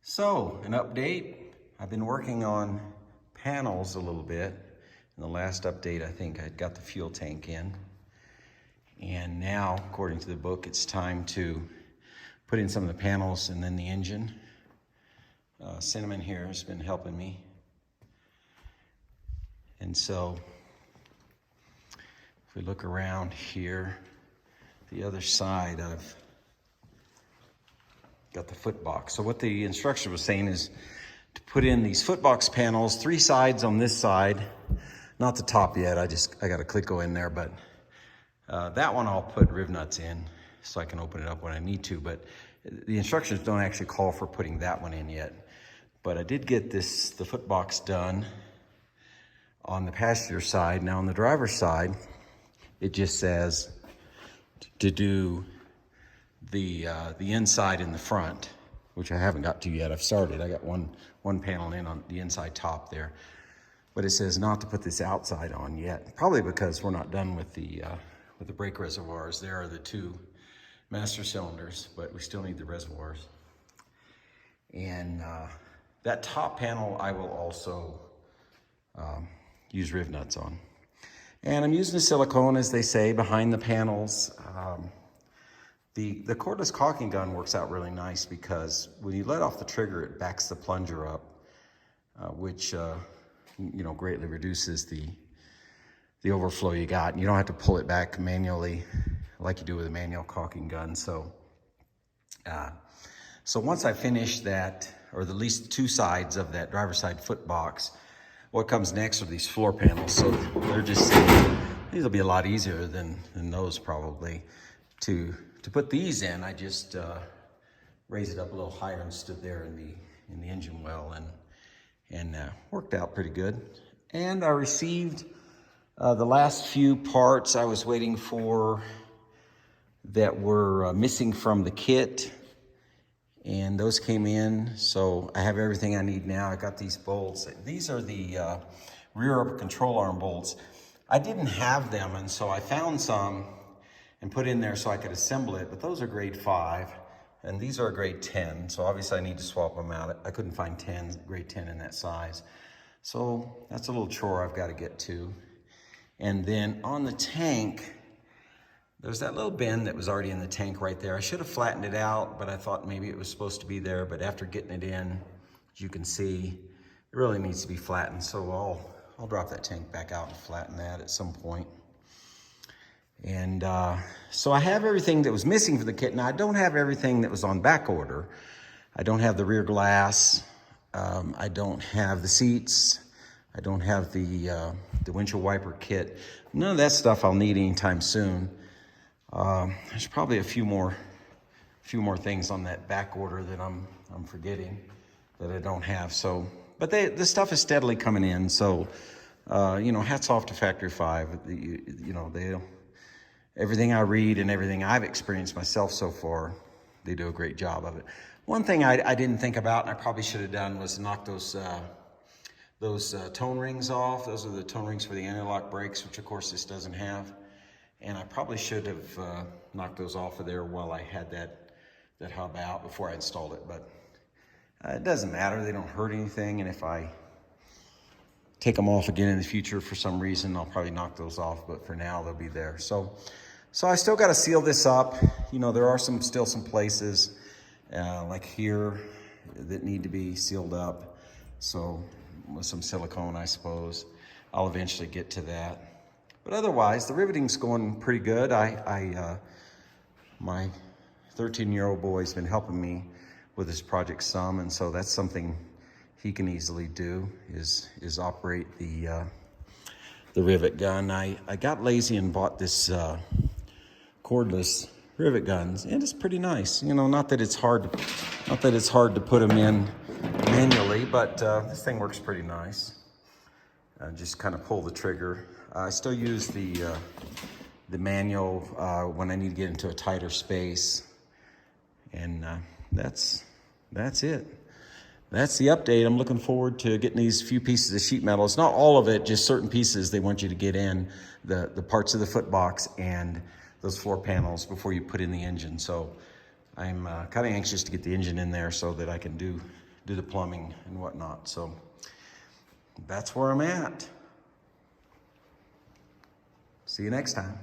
So, an update. I've been working on panels a little bit. In the last update, I think I got the fuel tank in. And now, according to the book, it's time to put in some of the panels and then the engine. Cinnamon here has been helping me. And so, if we look around here, the other side, I've got the foot box. So what the instructor was saying is to put in these foot box panels, 3 sides on this side, not the top yet. I got a Clico in there, but that one I'll put riv nuts in so I can open it up when I need to. But the instructions don't actually call for putting that one in yet. But I did get the foot box done on the passenger side. Now on the driver's side, it just says to do the inside in the front, which I haven't got to yet. I've started. I got one panel in on the inside top there, but it says not to put this outside on yet. Probably because we're not done with the brake reservoirs. There are the 2 master cylinders, but we still need the reservoirs. And that top panel I will also use riv nuts on. And I'm using the silicone, as they say, behind the panels. The cordless caulking gun works out really nice because when you let off the trigger, it backs the plunger up, which greatly reduces the overflow you got. And you don't have to pull it back manually like you do with a manual caulking gun. So once I finish that, or at least 2 sides of that driver's side foot box, what comes next are these floor panels. So they're just, these will be a lot easier than those probably. To put these in, I just raised it up a little higher and stood there in the engine well, and worked out pretty good. And I received the last few parts I was waiting for that were missing from the kit, and those came in. So I have everything I need now. I got these bolts. These are the rear control arm bolts. I didn't have them, and so I found some and put in there so I could assemble it, but those are grade 5, and these are grade 10, so obviously I need to swap them out. I couldn't find grade 10 in that size. So that's a little chore I've got to get to. And then on the tank, there's that little bend that was already in the tank right there. I should have flattened it out, but I thought maybe it was supposed to be there, but after getting it in, as you can see, it really needs to be flattened, so I'll drop that tank back out and flatten that at some point. And so I have everything that was missing for the kit. Now I don't have everything that was on back order. I don't have the rear glass. I don't have the seats. I don't have the windshield wiper kit. None of that stuff I'll need anytime soon. There's probably a few more things on that back order that I'm forgetting that I don't have. So, but the stuff is steadily coming in. So, hats off to Factory 5. Everything I read and everything I've experienced myself so far, they do a great job of it. One thing I didn't think about, and I probably should have done, was knock those tone rings off. Those are the tone rings for the anti-lock brakes, which of course this doesn't have. And I probably should have knocked those off of there while I had that hub out before I installed it. But it doesn't matter. They don't hurt anything. And if I take them off again in the future for some reason, I'll probably knock those off. But for now, they'll be there. So I still got to seal this up. There are still some places like here that need to be sealed up. So with some silicone, I suppose. I'll eventually get to that. But otherwise, the riveting's going pretty good. My 13-year-old boy's been helping me with this project some, and so that's something he can easily do, is operate the rivet gun. I got lazy and bought this cordless rivet guns, and it's pretty nice. Not that it's hard to put them in manually, but this thing works pretty nice. Just kind of pull the trigger. I still use the manual when I need to get into a tighter space, and that's it. That's the update. I'm looking forward to getting these few pieces of sheet metal. It's not all of it, just certain pieces they want you to get in, the parts of the foot box and those floor panels before you put in the engine. So I'm kind of anxious to get the engine in there so that I can do do the plumbing and whatnot. So that's where I'm at. See you next time.